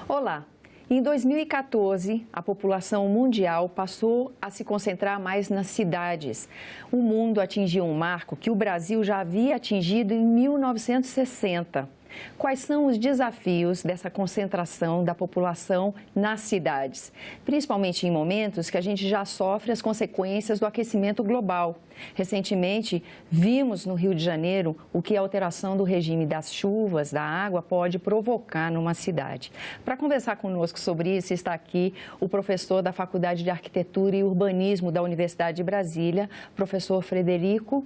Olá! Em 2014, a população mundial passou a se concentrar mais nas cidades. O mundo atingiu um marco que o Brasil já havia atingido em 1960. Quais são os desafios dessa concentração da população nas cidades? Principalmente em momentos que a gente já sofre as consequências do aquecimento global. Recentemente, vimos no Rio de Janeiro o que a alteração do regime das chuvas, da água, pode provocar numa cidade. Para conversar conosco sobre isso, está aqui o professor da Faculdade de Arquitetura e Urbanismo da Universidade de Brasília, professor Frederico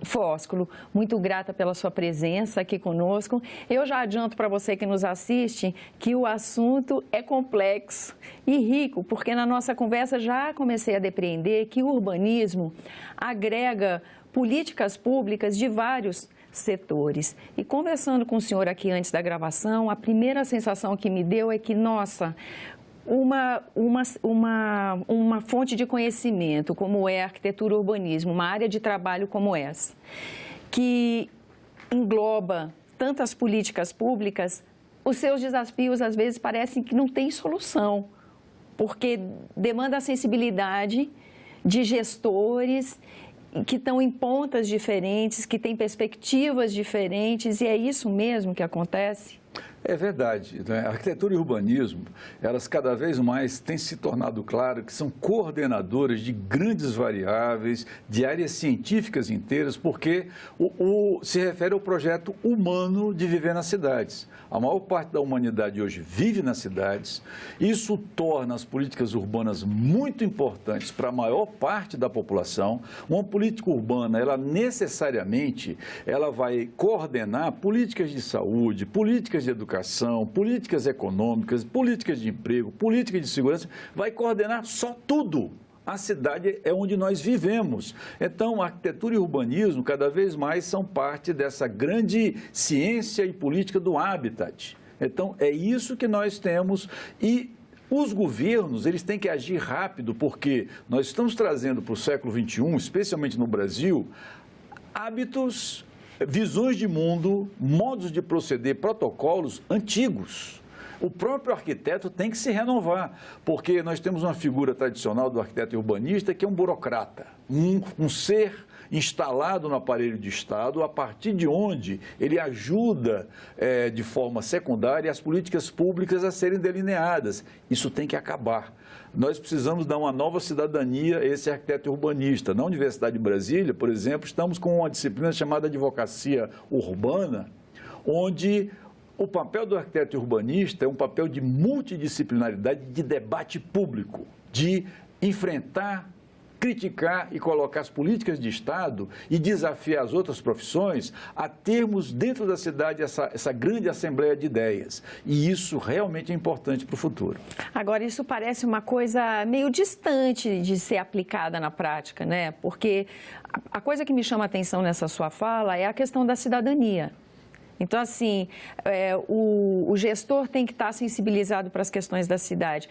Fóscolo. Muito grata pela sua presença aqui conosco. Eu já adianto para você que nos assiste que o assunto é complexo e rico, porque na nossa conversa já comecei a depreender que o urbanismo agrega políticas públicas de vários setores. E conversando com o senhor aqui antes da gravação, a primeira sensação que me deu é que, nossa, uma fonte de conhecimento como é a arquitetura e urbanismo, uma área de trabalho como essa, que engloba tantas políticas públicas, os seus desafios às vezes parecem que não têm solução, porque demanda a sensibilidade de gestores que estão em pontas diferentes, que têm perspectivas diferentes, e é isso mesmo que acontece? É verdade, né? A arquitetura e o urbanismo, elas cada vez mais têm se tornado claro que são coordenadoras de grandes variáveis, de áreas científicas inteiras, porque se refere ao projeto humano de viver nas cidades. A maior parte da humanidade hoje vive nas cidades, isso torna as políticas urbanas muito importantes para a maior parte da população. Uma política urbana, ela necessariamente, ela vai coordenar políticas de saúde, políticas de educação, políticas econômicas, políticas de emprego, política de segurança, vai coordenar só tudo. A cidade é onde nós vivemos. Então, a arquitetura e o urbanismo cada vez mais são parte dessa grande ciência e política do habitat. Então, é isso que nós temos e os governos, eles têm que agir rápido, porque nós estamos trazendo para o século XXI, especialmente no Brasil, hábitos, visões de mundo, modos de proceder, protocolos antigos. O próprio arquiteto tem que se renovar, porque nós temos uma figura tradicional do arquiteto e urbanista que é um burocrata, um ser instalado no aparelho de Estado, a partir de onde ele ajuda de forma secundária as políticas públicas a serem delineadas. Isso tem que acabar. Nós precisamos dar uma nova cidadania a esse arquiteto urbanista. Na Universidade de Brasília, por exemplo, estamos com uma disciplina chamada Advocacia Urbana, onde o papel do arquiteto urbanista é um papel de multidisciplinaridade, de debate público, de enfrentar, criticar e colocar as políticas de Estado e desafiar as outras profissões a termos dentro da cidade essa grande assembleia de ideias. E isso realmente é importante para o futuro. Agora, isso parece uma coisa meio distante de ser aplicada na prática, né? Porque a coisa que me chama a atenção nessa sua fala é a questão da cidadania. Então, assim, o gestor tem que estar sensibilizado para as questões da cidade.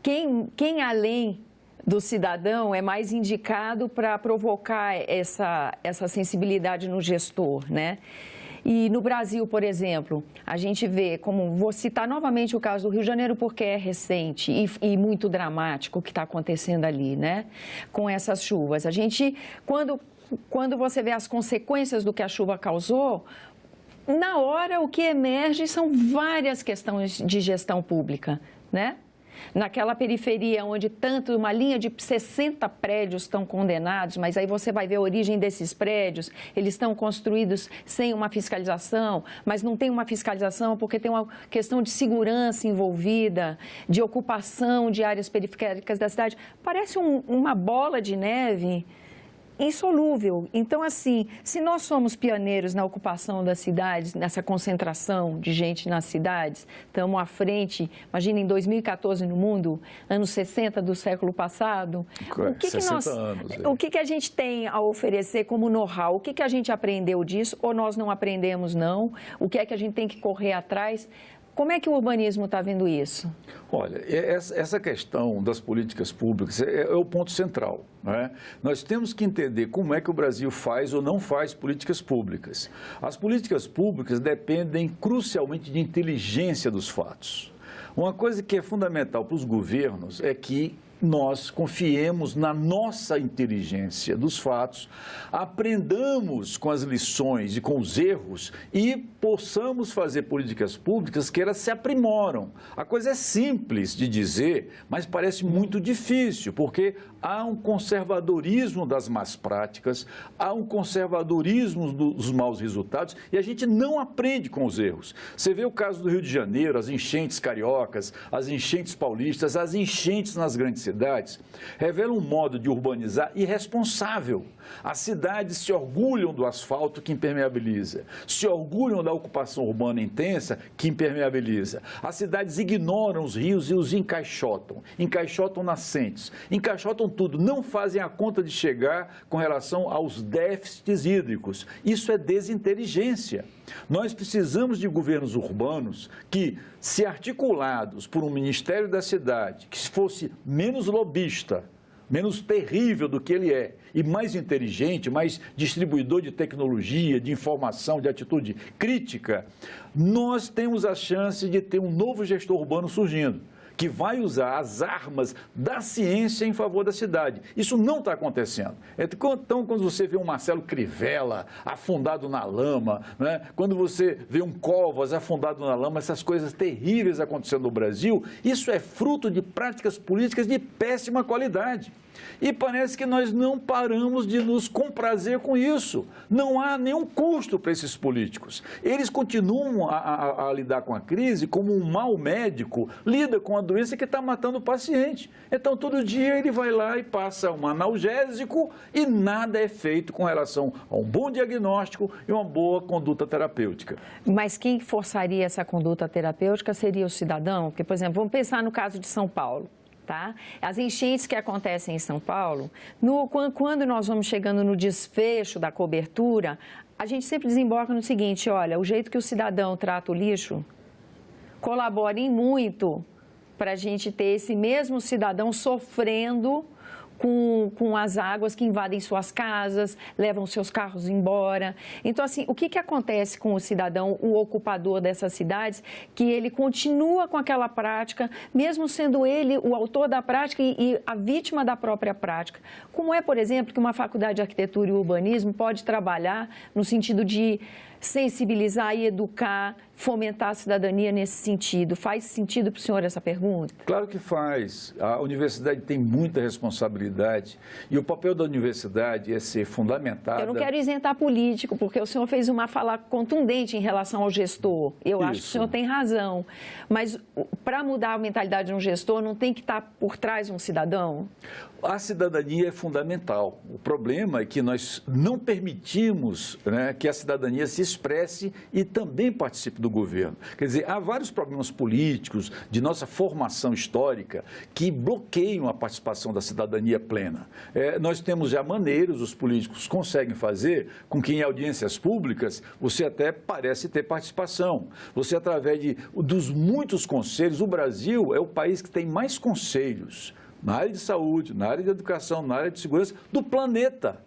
Quem além do cidadão é mais indicado para provocar essa sensibilidade no gestor, né? E no Brasil, por exemplo, a gente vê, vou citar novamente o caso do Rio de Janeiro, porque é recente e muito dramático o que está acontecendo ali, né? Com essas chuvas. A gente, quando você vê as consequências do que a chuva causou, na hora o que emerge são várias questões de gestão pública, né? Naquela periferia onde uma linha de 60 prédios estão condenados, mas aí você vai ver a origem desses prédios, eles estão construídos sem uma fiscalização, mas não tem uma fiscalização porque tem uma questão de segurança envolvida, de ocupação de áreas periféricas da cidade. Parece uma bola de neve insolúvel. Então, assim, se nós somos pioneiros na ocupação das cidades, nessa concentração de gente nas cidades, estamos à frente, imagina, em 2014 no mundo, anos 60 do século passado, o que a gente tem a oferecer como know-how? O que a gente aprendeu disso ou nós não aprendemos, não? O que é que a gente tem que correr atrás? Como é que o urbanismo está vendo isso? Olha, essa questão das políticas públicas é o ponto central, né? Nós temos que entender como é que o Brasil faz ou não faz políticas públicas. As políticas públicas dependem crucialmente de inteligência dos fatos. Uma coisa que é fundamental para os governos é que nós confiemos na nossa inteligência dos fatos, aprendamos com as lições e com os erros e possamos fazer políticas públicas que elas se aprimoram. A coisa é simples de dizer, mas parece muito difícil, porque há um conservadorismo das más práticas, há um conservadorismo dos maus resultados e a gente não aprende com os erros. Você vê o caso do Rio de Janeiro, as enchentes cariocas, as enchentes paulistas, as enchentes nas grandes cidades, revelam um modo de urbanizar irresponsável. As cidades se orgulham do asfalto que impermeabiliza, se orgulham da ocupação urbana intensa que impermeabiliza. As cidades ignoram os rios e os encaixotam nascentes, encaixotam tudo, não fazem a conta de chegar com relação aos déficits hídricos. Isso é desinteligência. Nós precisamos de governos urbanos que, se articulados por um Ministério da Cidade, que fosse menos lobista, menos terrível do que ele é, e mais inteligente, mais distribuidor de tecnologia, de informação, de atitude crítica, nós temos a chance de ter um novo gestor urbano surgindo, que vai usar as armas da ciência em favor da cidade. Isso não está acontecendo. Então, quando você vê um Marcelo Crivella afundado na lama, né? Quando você vê um Covas afundado na lama, essas coisas terríveis acontecendo no Brasil, isso é fruto de práticas políticas de péssima qualidade. E parece que nós não paramos de nos comprazer com isso. Não há nenhum custo para esses políticos. Eles continuam a lidar com a crise como um mau médico lida com a doença que está matando o paciente. Então, todo dia ele vai lá e passa um analgésico e nada é feito com relação a um bom diagnóstico e uma boa conduta terapêutica. Mas quem forçaria essa conduta terapêutica seria o cidadão? Porque, por exemplo, vamos pensar no caso de São Paulo. Tá? As enchentes que acontecem em São Paulo, quando nós vamos chegando no desfecho da cobertura, a gente sempre desemboca no seguinte: olha, o jeito que o cidadão trata o lixo colabora em muito para a gente ter esse mesmo cidadão sofrendo com as águas que invadem suas casas, levam seus carros embora. Então, assim, o que acontece com o cidadão, o ocupador dessas cidades, que ele continua com aquela prática, mesmo sendo ele o autor da prática e a vítima da própria prática? Como é, por exemplo, que uma faculdade de arquitetura e urbanismo pode trabalhar no sentido de sensibilizar e educar, fomentar a cidadania nesse sentido? Faz sentido para o senhor essa pergunta? Claro que faz. A universidade tem muita responsabilidade e o papel da universidade é ser fundamentada. Eu não quero isentar político, porque o senhor fez uma fala contundente em relação ao gestor. Eu acho que o senhor tem razão. Mas para mudar a mentalidade de um gestor, não tem que estar por trás um cidadão? A cidadania é fundamental. O problema é que nós não permitimos, né, que a cidadania se expresse e também participe do governo. Quer dizer, há vários problemas políticos de nossa formação histórica que bloqueiam a participação da cidadania plena. Nós temos já maneiras, os políticos conseguem fazer com que em audiências públicas você até parece ter participação. Você, através dos muitos conselhos, o Brasil é o país que tem mais conselhos na área de saúde, na área de educação, na área de segurança do planeta.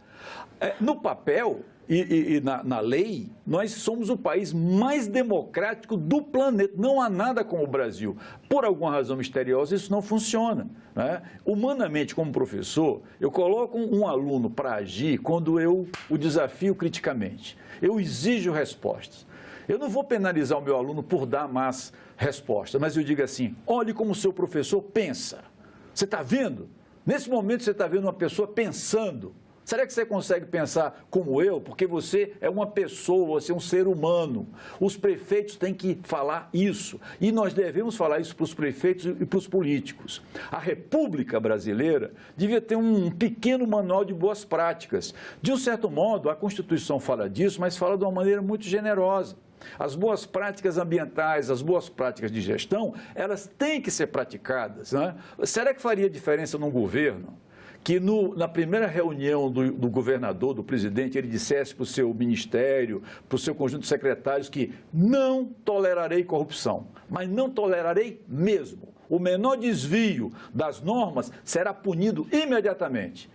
No papel e na lei, nós somos o país mais democrático do planeta. Não há nada como o Brasil. Por alguma razão misteriosa, isso não funciona, né? Humanamente, como professor, eu coloco um aluno para agir quando eu o desafio criticamente. Eu exijo respostas. Eu não vou penalizar o meu aluno por dar más respostas, mas eu digo assim: olhe como o seu professor pensa. Você está vendo? Nesse momento você está vendo uma pessoa pensando. Será que você consegue pensar como eu? Porque você é uma pessoa, você é um ser humano. Os prefeitos têm que falar isso. E nós devemos falar isso para os prefeitos e para os políticos. A República Brasileira devia ter um pequeno manual de boas práticas. De um certo modo, a Constituição fala disso, mas fala de uma maneira muito generosa. As boas práticas ambientais, as boas práticas de gestão, elas têm que ser praticadas, né? Será que faria diferença num governo que na primeira reunião do governador, do presidente, ele dissesse para o seu ministério, para o seu conjunto de secretários que não tolerarei corrupção, mas não tolerarei mesmo. O menor desvio das normas será punido imediatamente.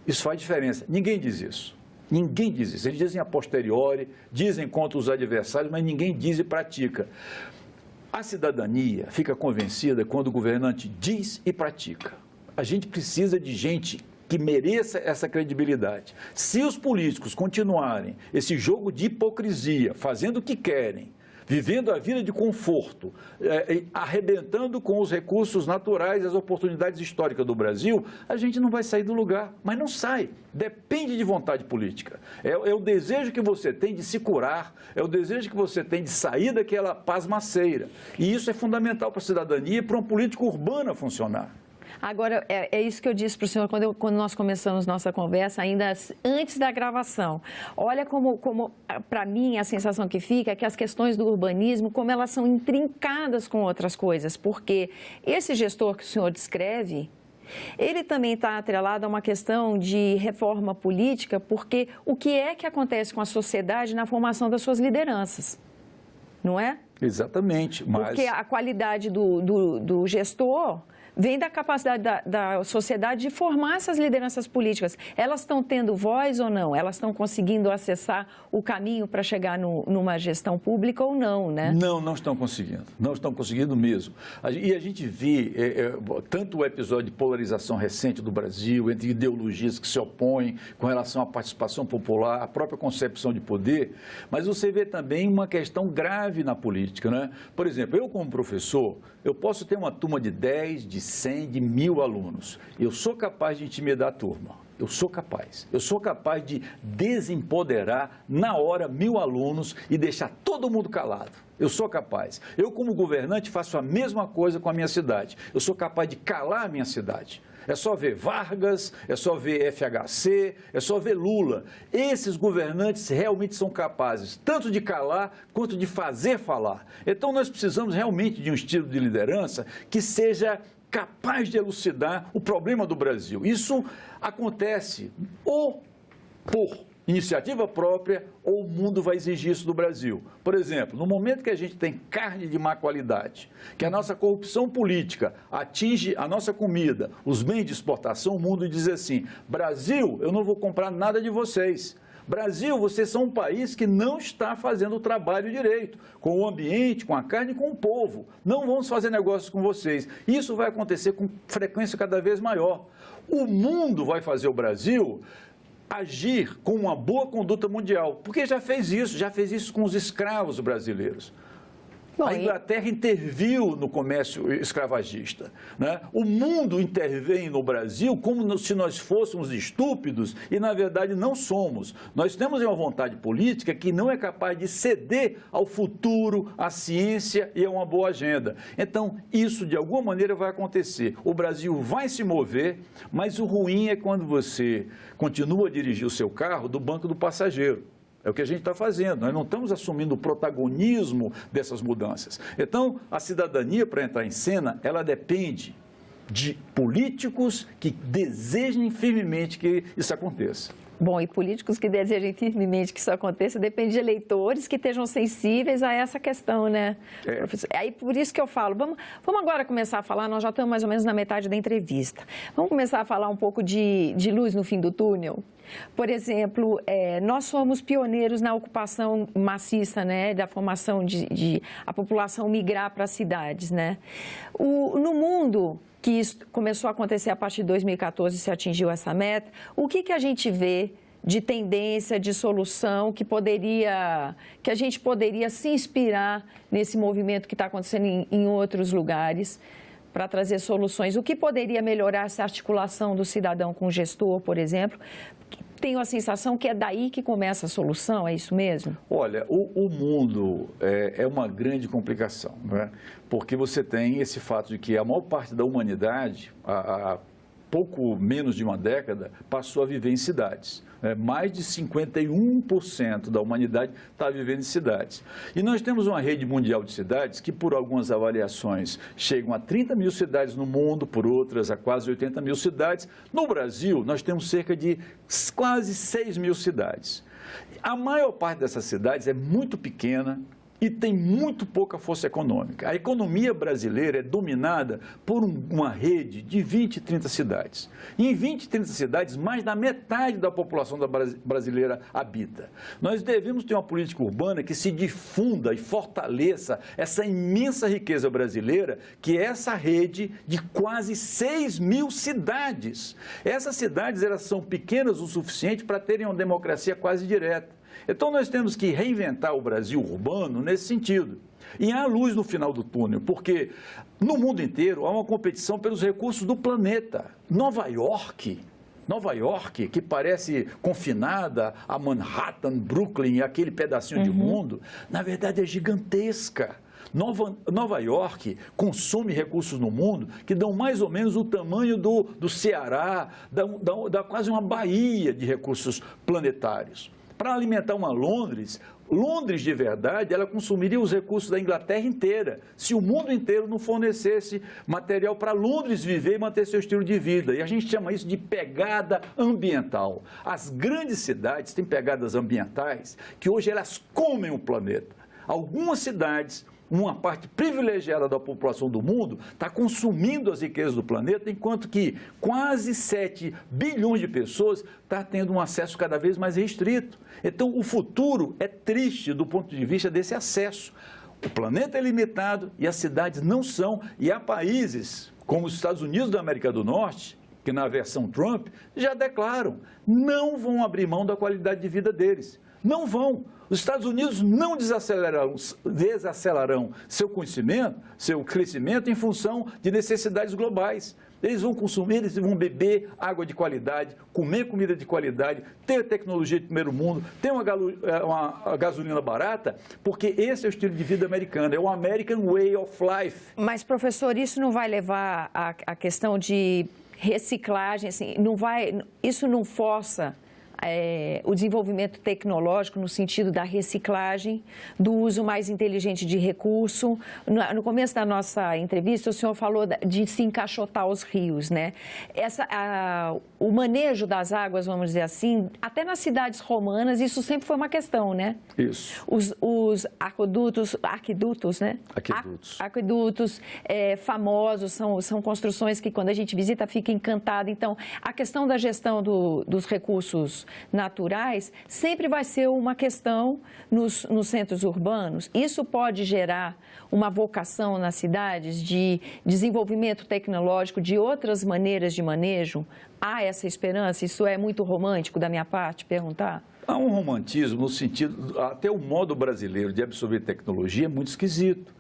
Isso faz diferença. Ninguém diz isso. Ninguém diz isso. Eles dizem a posteriori, dizem contra os adversários, mas ninguém diz e pratica. A cidadania fica convencida quando o governante diz e pratica. A gente precisa de gente que mereça essa credibilidade. Se os políticos continuarem esse jogo de hipocrisia, fazendo o que querem, vivendo a vida de conforto, arrebentando com os recursos naturais e as oportunidades históricas do Brasil, a gente não vai sair do lugar. Mas não sai. Depende de vontade política. É o desejo que você tem de se curar, é o desejo que você tem de sair daquela pasmaceira. E isso é fundamental para a cidadania e para uma política urbana funcionar. Agora, é isso que eu disse para o senhor quando nós começamos nossa conversa, ainda antes da gravação. Olha como para mim, a sensação que fica é que as questões do urbanismo, como elas são intrincadas com outras coisas, porque esse gestor que o senhor descreve, ele também está atrelado a uma questão de reforma política, porque o que é que acontece com a sociedade na formação das suas lideranças, não é? Exatamente. Mas... Porque a qualidade do gestor vem da capacidade da sociedade de formar essas lideranças políticas. Elas estão tendo voz ou não? Elas estão conseguindo acessar o caminho para chegar numa gestão pública ou não, né? Não estão conseguindo. Não estão conseguindo mesmo. E a gente vê tanto o episódio de polarização recente do Brasil, entre ideologias que se opõem com relação à participação popular, à própria concepção de poder, mas você vê também uma questão grave na política, né? Por exemplo, eu como professor, eu posso ter uma turma de 10, de 100, de 1000 alunos. Eu sou capaz de intimidar a turma. Eu sou capaz. Eu sou capaz de desempoderar na hora 1000 alunos e deixar todo mundo calado. Eu sou capaz. Eu, como governante, faço a mesma coisa com a minha cidade. Eu sou capaz de calar a minha cidade. É só ver Vargas, é só ver FHC, é só ver Lula. Esses governantes realmente são capazes tanto de calar quanto de fazer falar. Então nós precisamos realmente de um estilo de liderança que seja capaz de elucidar o problema do Brasil. Isso acontece ou por iniciativa própria ou o mundo vai exigir isso do Brasil. Por exemplo, no momento que a gente tem carne de má qualidade, que a nossa corrupção política atinge a nossa comida, os bens de exportação, o mundo diz assim: Brasil, eu não vou comprar nada de vocês. Brasil, vocês são um país que não está fazendo o trabalho direito, com o ambiente, com a carne e com o povo. Não vamos fazer negócios com vocês. Isso vai acontecer com frequência cada vez maior. O mundo vai fazer o Brasil agir com uma boa conduta mundial, porque já fez isso com os escravos brasileiros. Bom, a Inglaterra interviu no comércio escravagista, né? O mundo intervém no Brasil como se nós fôssemos estúpidos e, na verdade, não somos. Nós temos uma vontade política que não é capaz de ceder ao futuro, à ciência e a uma boa agenda. Então, isso, de alguma maneira, vai acontecer. O Brasil vai se mover, mas o ruim é quando você continua a dirigir o seu carro do banco do passageiro. É o que a gente está fazendo, nós não estamos assumindo o protagonismo dessas mudanças. Então, a cidadania, para entrar em cena, ela depende de políticos que desejem firmemente que isso aconteça. Bom, e políticos que desejem firmemente que isso aconteça depende de eleitores que estejam sensíveis a essa questão, né? Aí, por isso que eu falo, vamos agora começar a falar, nós já estamos mais ou menos na metade da entrevista. Vamos começar a falar um pouco de luz no fim do túnel? Por exemplo, nós somos pioneiros na ocupação maciça, né, da formação de a população migrar para as cidades, né? No mundo que isso começou a acontecer a partir de 2014, se atingiu essa meta, o que a gente vê de tendência, de solução que a gente poderia se inspirar nesse movimento que está acontecendo em outros lugares para trazer soluções? O que poderia melhorar essa articulação do cidadão com o gestor, por exemplo? Tenho a sensação que é daí que começa a solução, é isso mesmo? Olha, o mundo é uma grande complicação, né? Porque você tem esse fato de que a maior parte da humanidade, há pouco menos de uma década, passou a viver em cidades. Mais de 51% da humanidade está vivendo em cidades. E nós temos uma rede mundial de cidades que, por algumas avaliações, chegam a 30 mil cidades no mundo, por outras a quase 80 mil cidades. No Brasil, nós temos cerca de quase 6 mil cidades. A maior parte dessas cidades é muito pequena, e tem muito pouca força econômica. A economia brasileira é dominada por uma rede de 20, 30 cidades. E em 20, 30 cidades, mais da metade da população brasileira habita. Nós devemos ter uma política urbana que se difunda e fortaleça essa imensa riqueza brasileira, que é essa rede de quase 6 mil cidades. Essas cidades, elas são pequenas o suficiente para terem uma democracia quase direta. Então, nós temos que reinventar o Brasil urbano nesse sentido. E há luz no final do túnel, porque no mundo inteiro há uma competição pelos recursos do planeta. Nova York, que parece confinada a Manhattan, Brooklyn, aquele pedacinho de mundo, na verdade é gigantesca. Nova York consome recursos no mundo que dão mais ou menos o tamanho do Ceará, dá quase uma baía de recursos planetários. Para alimentar uma Londres de verdade, ela consumiria os recursos da Inglaterra inteira, se o mundo inteiro não fornecesse material para Londres viver e manter seu estilo de vida. E a gente chama isso de pegada ambiental. As grandes cidades têm pegadas ambientais que hoje elas comem o planeta. Algumas cidades, uma parte privilegiada da população do mundo, está consumindo as riquezas do planeta, enquanto que quase 7 bilhões de pessoas estão tendo um acesso cada vez mais restrito. Então, o futuro é triste do ponto de vista desse acesso. O planeta é limitado e as cidades não são. E há países, como os Estados Unidos da América do Norte, que na versão Trump já declaram, não vão abrir mão da qualidade de vida deles. Não vão. Os Estados Unidos não desacelerarão seu conhecimento, seu crescimento em função de necessidades globais. Eles vão consumir, eles vão beber água de qualidade, comer comida de qualidade, ter tecnologia de primeiro mundo, ter uma gasolina barata, porque esse é o estilo de vida americano, é o American Way of Life. Mas, professor, isso não vai levar à questão de reciclagem, assim, isso não força o desenvolvimento tecnológico no sentido da reciclagem, do uso mais inteligente de recurso. No começo da nossa entrevista, o senhor falou de se encaixotar os rios, né? O manejo das águas, vamos dizer assim, até nas cidades romanas, isso sempre foi uma questão, né? Isso. Os aquedutos, né? Aquedutos famosos, são construções que quando a gente visita fica encantado. Então, a questão da gestão dos recursos naturais sempre vai ser uma questão nos centros urbanos. Isso pode gerar uma vocação nas cidades de desenvolvimento tecnológico, de outras maneiras de manejo. Há essa esperança? Isso é muito romântico da minha parte perguntar? Há um romantismo no sentido, até o modo brasileiro de absorver tecnologia é muito esquisito.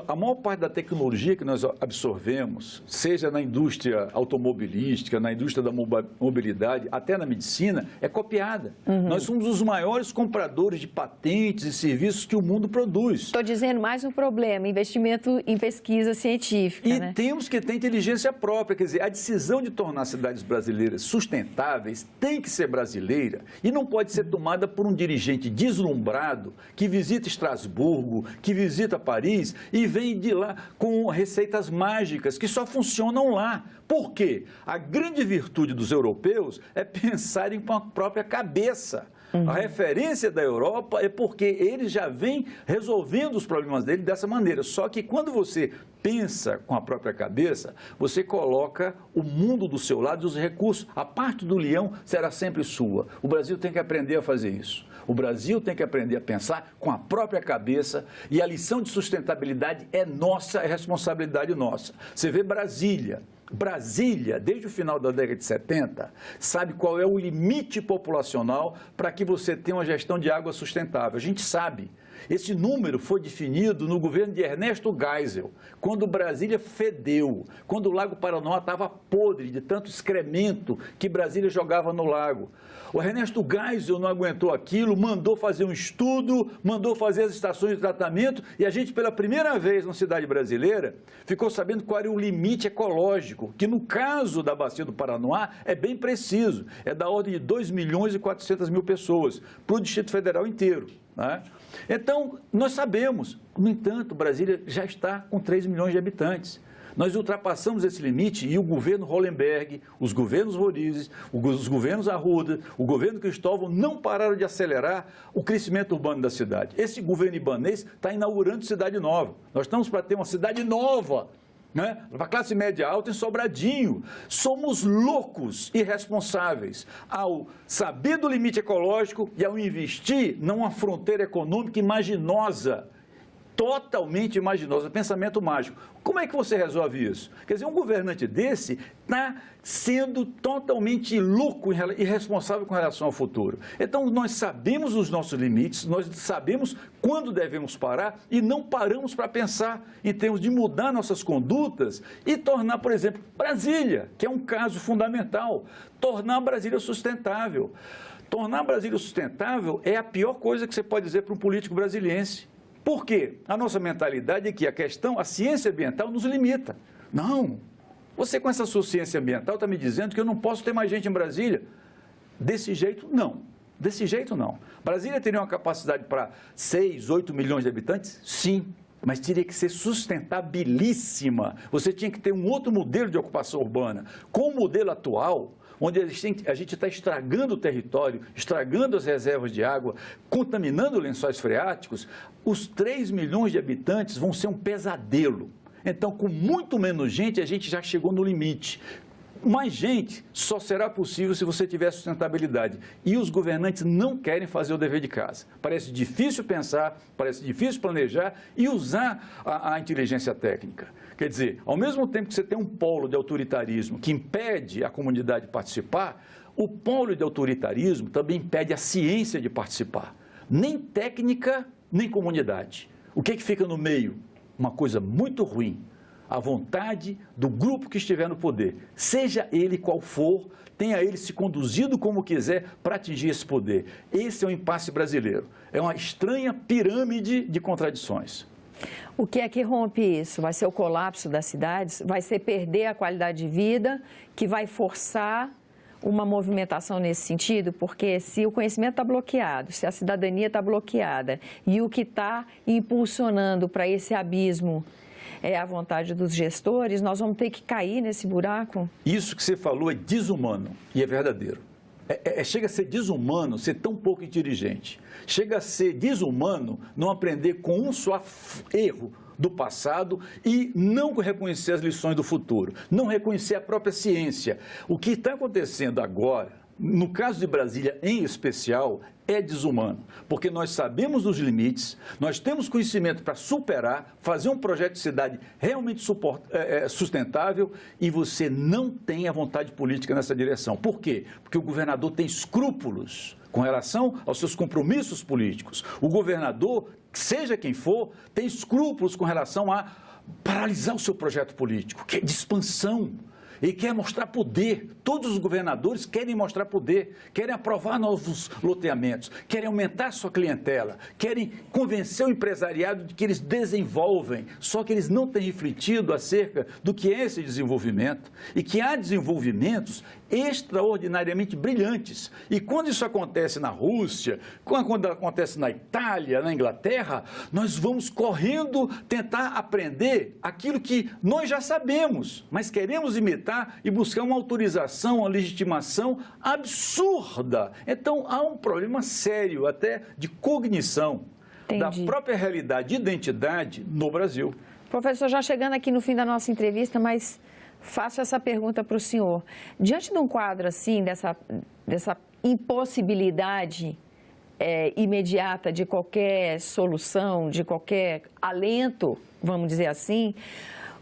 A maior parte da tecnologia que nós absorvemos, seja na indústria automobilística, na indústria da mobilidade, até na medicina, é copiada. Nós somos os maiores compradores de patentes e serviços que o mundo produz. Estou dizendo mais um problema, investimento em pesquisa científica. E temos que ter inteligência própria, quer dizer, a decisão de tornar as cidades brasileiras sustentáveis tem que ser brasileira e não pode ser tomada por um dirigente deslumbrado que visita Estrasburgo, que visita Paris e vem de lá com receitas mágicas que só funcionam lá. Por quê? A grande virtude dos europeus é pensarem com a própria cabeça. A referência da Europa é porque eles já vêm resolvendo os problemas dele dessa maneira. Só que quando você pensa com a própria cabeça, você coloca o mundo do seu lado e os recursos. A parte do leão será sempre sua. O Brasil tem que aprender a fazer isso. O Brasil tem que aprender a pensar com a própria cabeça e a lição de sustentabilidade é nossa, é responsabilidade nossa. Você vê Brasília, desde o final da década de 70, sabe qual é o limite populacional para que você tenha uma gestão de água sustentável. A gente sabe. Esse número foi definido no governo de Ernesto Geisel, quando Brasília fedeu, quando o Lago Paranoá estava podre de tanto excremento que Brasília jogava no lago. O Ernesto Geisel não aguentou aquilo, mandou fazer um estudo, mandou fazer as estações de tratamento e a gente, pela primeira vez na cidade brasileira, ficou sabendo qual era o limite ecológico, que no caso da Bacia do Paranoá é bem preciso, é da ordem de 2.400.000 pessoas, para o Distrito Federal inteiro. né? Então, nós sabemos, no entanto, Brasília já está com 3 milhões de habitantes. Nós ultrapassamos esse limite e o governo Hollenberg, os governos Rodrigues, os governos Arruda, o governo Cristóvão não pararam de acelerar o crescimento urbano da cidade. Esse governo ibanês está inaugurando cidade nova. Nós estamos para ter uma cidade nova, né? Para a classe média alta em Sobradinho. Somos loucos, irresponsáveis, ao saber do limite ecológico e ao investir numa fronteira econômica imaginosa. Totalmente imaginosa, pensamento mágico. Como é que você resolve isso? Quer dizer, um governante desse está sendo totalmente louco e irresponsável com relação ao futuro. Então, nós sabemos os nossos limites, nós sabemos quando devemos parar e não paramos para pensar em termos de mudar nossas condutas e tornar, por exemplo, Brasília, que é um caso fundamental, tornar Brasília sustentável. Tornar Brasília sustentável é a pior coisa que você pode dizer para um político brasiliense. Por quê? A nossa mentalidade é que a ciência ambiental nos limita. Não, você com essa sua ciência ambiental está me dizendo que eu não posso ter mais gente em Brasília. Desse jeito, não. Desse jeito, não. Brasília teria uma capacidade para 6, 8 milhões de habitantes? Sim, mas teria que ser sustentabilíssima. Você tinha que ter um outro modelo de ocupação urbana. Com o modelo atual, onde a gente está estragando o território, estragando as reservas de água, contaminando lençóis freáticos, os 3 milhões de habitantes vão ser um pesadelo. Então, com muito menos gente, a gente já chegou no limite. Mais gente só será possível se você tiver sustentabilidade. E os governantes não querem fazer o dever de casa. Parece difícil pensar, parece difícil planejar e usar a inteligência técnica. Quer dizer, ao mesmo tempo que você tem um polo de autoritarismo que impede a comunidade de participar, o polo de autoritarismo também impede a ciência de participar. Nem técnica, nem comunidade. O que fica no meio? Uma coisa muito ruim. A vontade do grupo que estiver no poder, seja ele qual for, tenha ele se conduzido como quiser para atingir esse poder. Esse é o impasse brasileiro. É uma estranha pirâmide de contradições. O que é que rompe isso? Vai ser o colapso das cidades? Vai ser perder a qualidade de vida, que vai forçar uma movimentação nesse sentido? Porque se o conhecimento está bloqueado, se a cidadania está bloqueada e o que está impulsionando para esse abismo é a vontade dos gestores, nós vamos ter que cair nesse buraco? Isso que você falou é desumano e é verdadeiro. Chega a ser desumano ser tão pouco inteligente. Chega a ser desumano não aprender com um só erro do passado e não reconhecer as lições do futuro, não reconhecer a própria ciência. O que está acontecendo agora, no caso de Brasília em especial, é desumano, porque nós sabemos os limites, nós temos conhecimento para superar, fazer um projeto de cidade realmente sustentável e você não tem a vontade política nessa direção. Por quê? Porque o governador tem escrúpulos com relação aos seus compromissos políticos. O governador, seja quem for, tem escrúpulos com relação a paralisar o seu projeto político, que é de expansão. Ele quer mostrar poder. Todos os governadores querem mostrar poder, querem aprovar novos loteamentos, querem aumentar a sua clientela, querem convencer o empresariado de que eles desenvolvem, só que eles não têm refletido acerca do que é esse desenvolvimento e que há desenvolvimentos extraordinariamente brilhantes. E quando isso acontece na Rússia, quando acontece na Itália, na Inglaterra, nós vamos correndo tentar aprender aquilo que nós já sabemos, mas queremos imitar e buscar uma autorização, uma legitimação absurda. Então, há um problema sério até de cognição da própria realidade de identidade no Brasil. Professor, já chegando aqui no fim da nossa entrevista, mas faço essa pergunta para o senhor. Diante de um quadro assim, dessa impossibilidade imediata de qualquer solução, de qualquer alento, vamos dizer assim,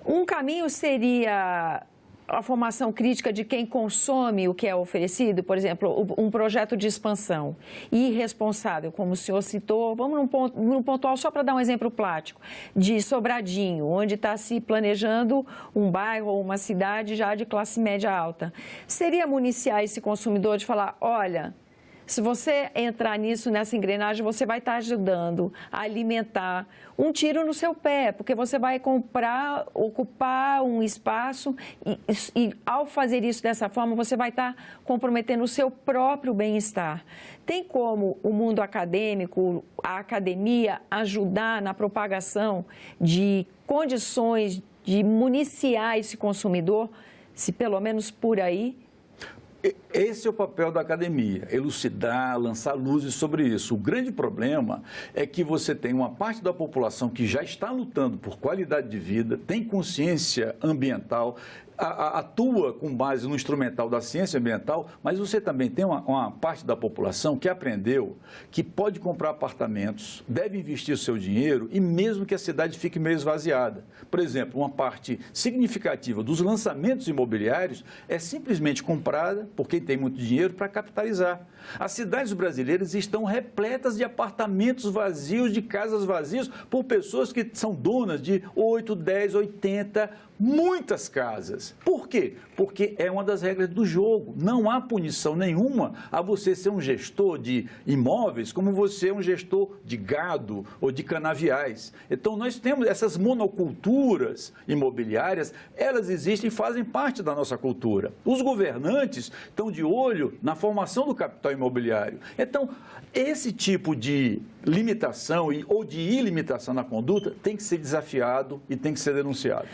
um caminho seria a formação crítica de quem consome o que é oferecido, por exemplo, um projeto de expansão irresponsável, como o senhor citou, vamos num pontual, só para dar um exemplo prático, de Sobradinho, onde está se planejando um bairro ou uma cidade já de classe média alta. Seria municiar esse consumidor de falar, olha, Se você entrar nisso, nessa engrenagem, você vai estar ajudando a alimentar um tiro no seu pé, porque você vai ocupar um espaço e ao fazer isso dessa forma, você vai estar comprometendo o seu próprio bem-estar. Tem como o mundo acadêmico, a academia, ajudar na propagação de condições de municiar esse consumidor, se pelo menos por aí? Esse é o papel da academia, elucidar, lançar luzes sobre isso. O grande problema é que você tem uma parte da população que já está lutando por qualidade de vida, tem consciência ambiental, atua com base no instrumental da ciência ambiental, mas você também tem uma parte da população que aprendeu que pode comprar apartamentos, deve investir o seu dinheiro e mesmo que a cidade fique meio esvaziada. Por exemplo, uma parte significativa dos lançamentos imobiliários é simplesmente comprada por quem tem muito dinheiro para capitalizar. As cidades brasileiras estão repletas de apartamentos vazios, de casas vazias, por pessoas que são donas de 8, 10, 80, muitas casas. Por quê? Porque é uma das regras do jogo. Não há punição nenhuma a você ser um gestor de imóveis como você é um gestor de gado ou de canaviais. Então, nós temos essas monoculturas imobiliárias, elas existem e fazem parte da nossa cultura. Os governantes estão de olho na formação do capital imobiliário. Então, esse tipo de limitação ou de ilimitação na conduta tem que ser desafiado e tem que ser denunciado.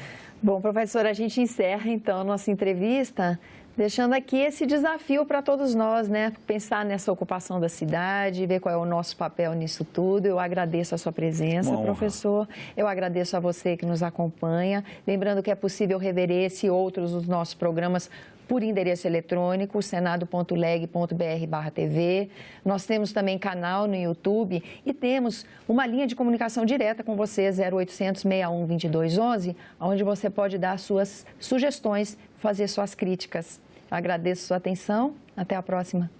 Bom, professor, a gente encerra então a nossa entrevista deixando aqui esse desafio para todos nós, né? Pensar nessa ocupação da cidade, ver qual é o nosso papel nisso tudo. Eu agradeço a sua presença, professor. Eu agradeço a você que nos acompanha. Lembrando que é possível rever esse e outros dos nossos programas por endereço eletrônico, senado.leg.br/TV. Nós temos também canal no YouTube e temos uma linha de comunicação direta com você, 0800 61 2211, onde você pode dar suas sugestões, fazer suas críticas. Eu agradeço a sua atenção. Até a próxima.